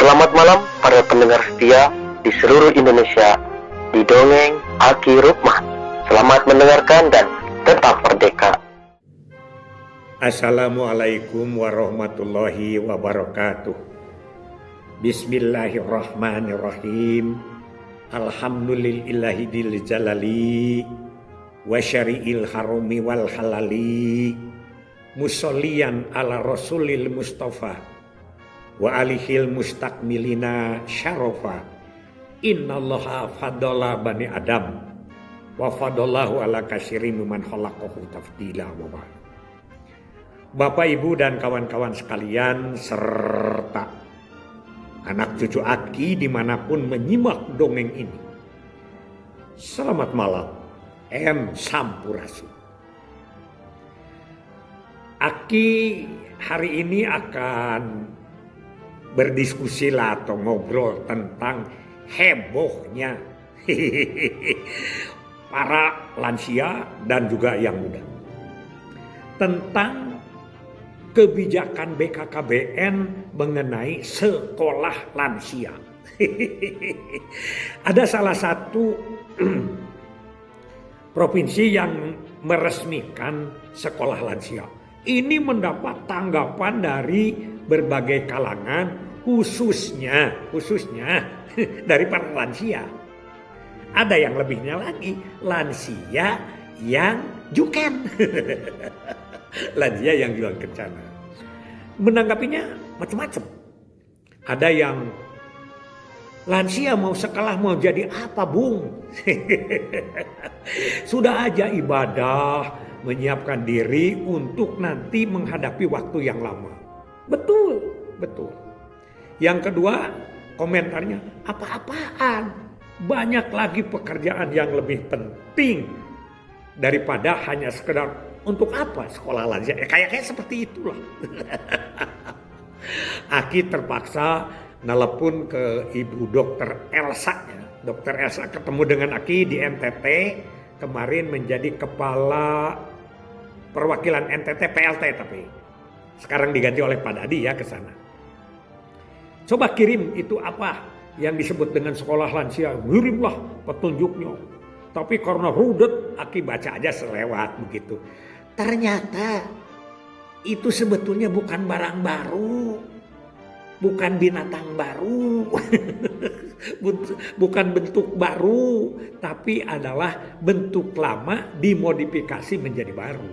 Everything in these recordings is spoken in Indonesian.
Selamat malam para pendengar setia di seluruh Indonesia di Dongeng Aki Rukman. Selamat mendengarkan dan tetap merdeka. Assalamualaikum warahmatullahi wabarakatuh. Bismillahirrahmanirrahim. Alhamdulillahil jalali wa syari'il harumi wal halali. Musolliyan ala rasulil mustafa wa alihil mustakmilina syarofa. Innallaha fadala bani adam wa fadalahu ala kasyiri mimman khalaqahu tafdila wa ba'd. Bapak, Ibu, dan kawan-kawan sekalian serta anak cucu Aki dimanapun menyimak dongeng ini, selamat malam. M. Sampurasun. Aki hari ini akan berdiskusi lah atau ngobrol tentang hebohnya para lansia dan juga yang muda tentang kebijakan BKKBN mengenai sekolah lansia. Ada salah satu provinsi yang meresmikan sekolah lansia. Ini mendapat tanggapan dari berbagai kalangan, khususnya dari para lansia. Ada yang lebihnya lagi, lansia yang juken. Lansia yang jual kencana. Menanggapinya macam-macam. Ada yang lansia mau sekolah mau jadi apa, Bung? Sudah aja ibadah, menyiapkan diri untuk nanti menghadapi waktu yang lama. Betul. Yang kedua, komentarnya apa-apaan. Banyak lagi pekerjaan yang lebih penting daripada hanya sekedar untuk apa sekolah lansia. Kayak seperti itulah. Aki terpaksa nelpon ke Ibu Dokter Elsa. Dokter Elsa ketemu dengan Aki di NTT. Kemarin menjadi kepala perwakilan NTT PLT, tapi sekarang diganti oleh Pak Dadi ya ke sana. Coba kirim itu apa yang disebut dengan sekolah lansia. Kirimlah petunjuknya. Tapi karena rudet, Aki baca aja selewat begitu. Ternyata itu sebetulnya bukan barang baru. Bukan binatang baru. Bukan bentuk baru. Tapi adalah bentuk lama dimodifikasi menjadi baru.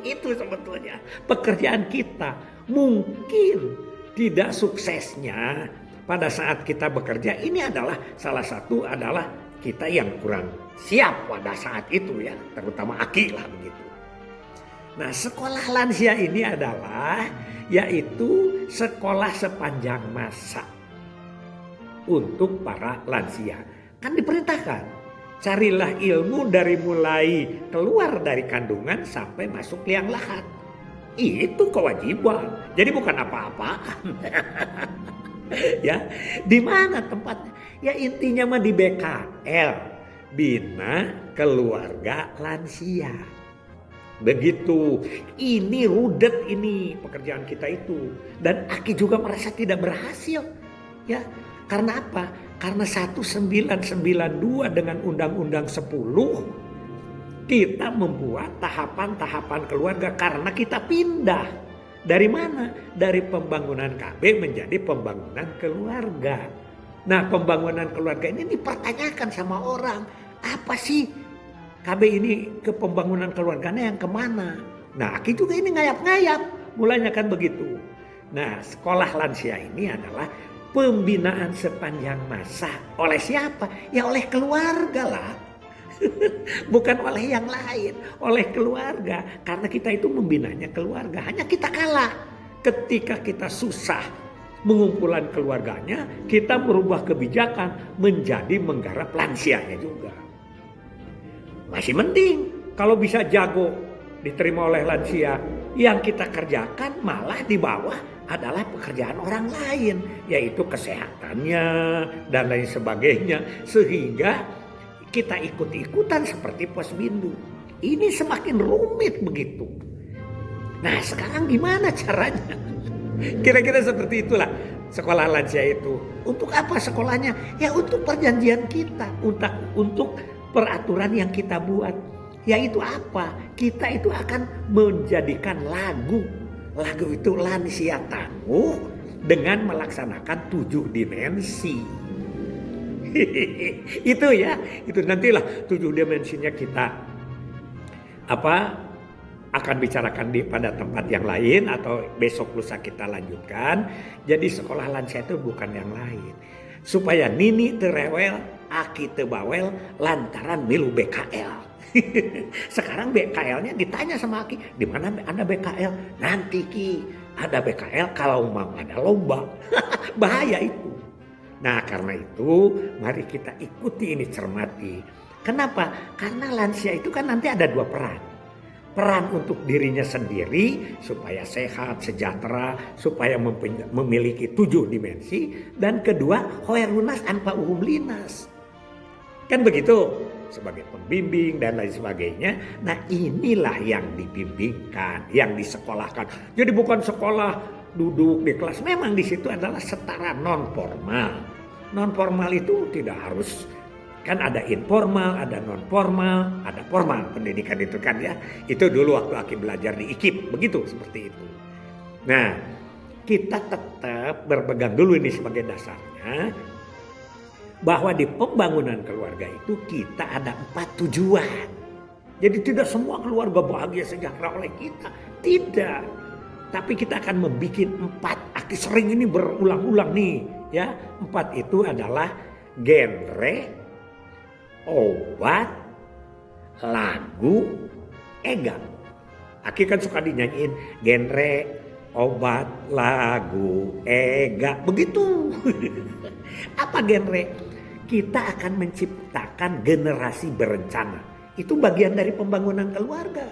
Itu sebetulnya pekerjaan kita. Mungkin tidak suksesnya pada saat kita bekerja. Ini adalah salah satu adalah kita yang kurang siap pada saat itu ya. Terutama Aki lah begitu. Nah, sekolah lansia ini adalah yaitu sekolah sepanjang masa untuk para lansia. Kan diperintahkan, carilah ilmu dari mulai keluar dari kandungan sampai masuk liang lahat. Itu kewajiban. Jadi bukan apa-apaan. Ya, di mana tempatnya? Ya intinya mah di BKL, Bina Keluarga Lansia. Begitu. Ini rudet ini pekerjaan kita itu. Dan Aki juga merasa tidak berhasil. Ya, karena apa? Karena 1992 dengan Undang-Undang 10 kita membuat tahapan-tahapan keluarga karena kita pindah. Dari mana? Dari pembangunan KB menjadi pembangunan keluarga. Nah, pembangunan keluarga ini dipertanyakan sama orang. Apa sih KB ini ke pembangunan keluarganya yang kemana? Nah, Aki juga ini ngayap-ngayap. Mulanya kan begitu. Nah, sekolah lansia ini adalah pembinaan sepanjang masa. Oleh siapa? Ya oleh keluarga lah. Bukan oleh yang lain. Oleh keluarga. Karena kita itu membinanya keluarga. Hanya kita kalah. Ketika kita susah mengumpulan keluarganya, kita merubah kebijakan menjadi menggarap lansianya juga. Masih mending kalau bisa jago diterima oleh lansia. Yang kita kerjakan malah di bawah adalah pekerjaan orang lain, yaitu kesehatannya dan lain sebagainya. Sehingga kita ikut-ikutan seperti Posbindu. Ini semakin rumit begitu. Nah, sekarang gimana caranya? Kira-kira seperti itulah. sekolah lansia itu. Untuk apa sekolahnya? Ya untuk perjanjian kita, untuk peraturan yang kita buat. Yaitu apa? Kita itu akan menjadikan lagu. Lagu itu lansia tangguh dengan melaksanakan 7 dimensi. Itu ya, itu nantilah 7 dimensinya kita akan bicarakan pada tempat yang lain atau besok lusa kita lanjutkan. Jadi sekolah lansia itu bukan yang lain. Supaya nini terewel, aki tebawel lantaran milu BKL. Sekarang BKL-nya ditanya sama Aki, di mana ada BKL? Nanti Ki, ada BKL kalau mau ada lomba. Bahaya itu. Nah karena itu mari kita ikuti ini, cermati. Kenapa? Karena lansia itu kan nanti ada 2 peran. Peran untuk dirinya sendiri supaya sehat, sejahtera, supaya memiliki 7 dimensi. Dan kedua, hoerunas anpa uhum linas. Kan begitu? Sebagai pembimbing dan lain sebagainya. Nah inilah yang dibimbingkan, yang disekolahkan. Jadi bukan sekolah duduk di kelas. Memang di situ adalah setara non formal. Non formal itu tidak harus, kan ada informal, ada non formal, ada formal pendidikan itu kan ya. Itu dulu waktu Aki belajar di IKIP, begitu seperti itu. Nah kita tetap berpegang dulu ini sebagai dasarnya. Bahwa di pembangunan keluarga itu kita ada 4 tujuan. Jadi tidak semua keluarga bahagia sejahtera oleh kita. Tidak. Tapi kita akan membuat 4. Aki sering ini berulang-ulang nih. Ya, 4 itu adalah genre, obat, lagu, ega. Aki kan suka dinyanyiin genre, obat, lagu, ega. Begitu. Apa genre? Kita akan menciptakan generasi berencana. Itu bagian dari pembangunan keluarga.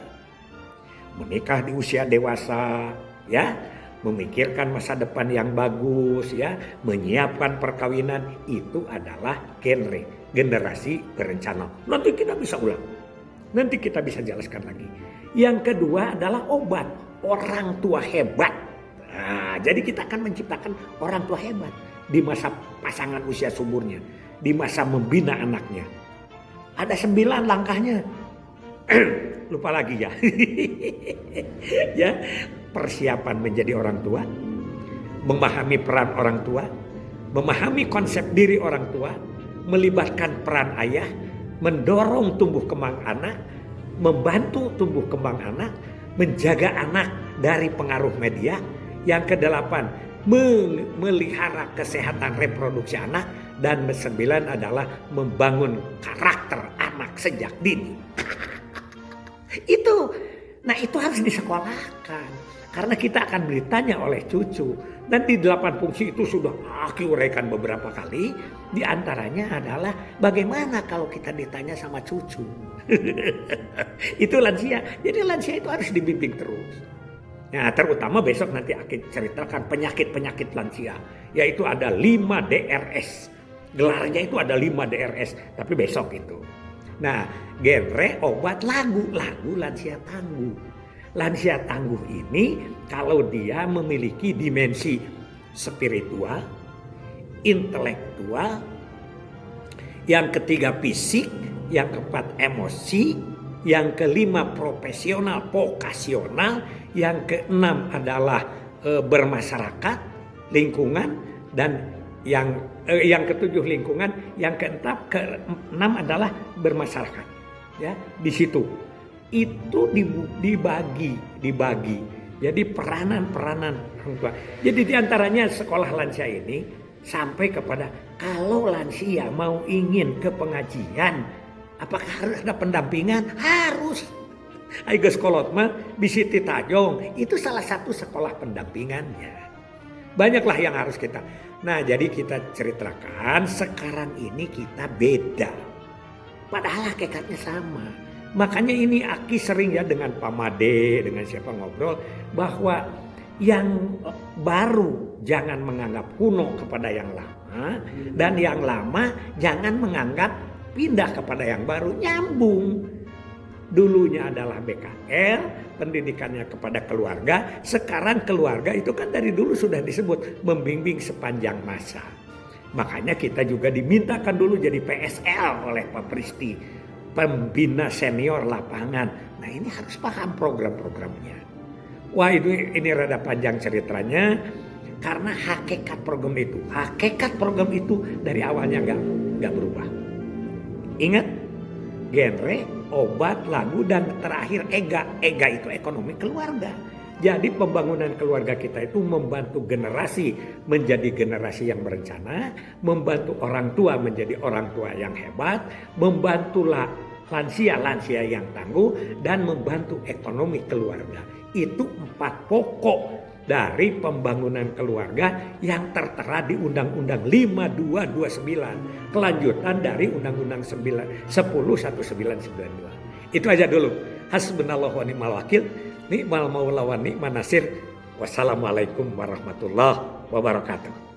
Menikah di usia dewasa, ya, memikirkan masa depan yang bagus, ya, menyiapkan perkawinan, itu adalah genre, generasi berencana. Nanti kita bisa ulang. Nanti kita bisa jelaskan lagi. Yang kedua adalah obat, orang tua hebat. Nah, jadi kita akan menciptakan orang tua hebat di masa pasangan usia suburnya. Di masa membina anaknya. Ada 9 langkahnya. Lupa lagi ya. Ya, persiapan menjadi orang tua, memahami peran orang tua, memahami konsep diri orang tua, melibatkan peran ayah, mendorong tumbuh kembang anak, membantu tumbuh kembang anak, menjaga anak dari pengaruh media. Yang ke-8, memelihara kesehatan reproduksi anak. Dan 9 adalah membangun karakter anak sejak dini. Itu harus disekolahkan. Karena kita akan ditanya oleh cucu. Dan di 8 fungsi itu sudah Aki uraikan beberapa kali. Di antaranya adalah bagaimana kalau kita ditanya sama cucu. Itu lansia. Jadi lansia itu harus dibimbing terus. Nah terutama besok nanti Aki ceritakan penyakit-penyakit lansia. Yaitu ada 5 DRS. Gelarnya itu ada 5 DRS, tapi besok itu. Nah, genre, obat, lagu lansia tangguh. Lansia tangguh ini kalau dia memiliki dimensi spiritual, intelektual, yang ketiga fisik, yang keempat emosi, yang kelima profesional, vokasional, yang keenam adalah bermasyarakat, lingkungan, dan yang ketujuh lingkungan, yang keenam adalah bermasyarakat. Ya, di situ itu dibagi. Jadi peranan orang tua. Jadi diantaranya sekolah lansia ini sampai kepada kalau lansia mau ingin ke pengajian, apakah harus ada pendampingan? Harus. Aiga sekolot mah di Siti Tajong itu salah satu sekolah pendampingannya. Banyaklah yang harus kita. Nah jadi kita ceritakan sekarang ini kita beda. Padahal hakikatnya sama. Makanya ini Aki sering ya dengan Pak Made, dengan siapa ngobrol. Bahwa yang baru jangan menganggap kuno kepada yang lama. Dan yang lama jangan menganggap pindah kepada yang baru. Nyambung. Dulunya adalah BKL, pendidikannya kepada keluarga. Sekarang keluarga itu kan dari dulu sudah disebut membimbing sepanjang masa. Makanya kita juga dimintakan dulu jadi PSL oleh Pak Pristi, pembina senior lapangan. Nah ini harus paham program-programnya. Wah ini rada panjang ceritanya. Karena hakikat program itu dari awalnya nggak berubah. Ingat, genre, obat, lagu, dan terakhir ega. Ega itu ekonomi keluarga. Jadi pembangunan keluarga kita itu membantu generasi menjadi generasi yang berencana, membantu orang tua menjadi orang tua yang hebat, membantu lansia yang tangguh, dan membantu ekonomi keluarga. Itu 4 pokok dari pembangunan keluarga yang tertera di Undang-Undang 5229, kelanjutan dari Undang-Undang 10 1992. Itu aja dulu. Hasbunallahu wa ni'mal wakil, ni'mal maula wa ni'man nasir. Wassalamualaikum warahmatullahi wabarakatuh.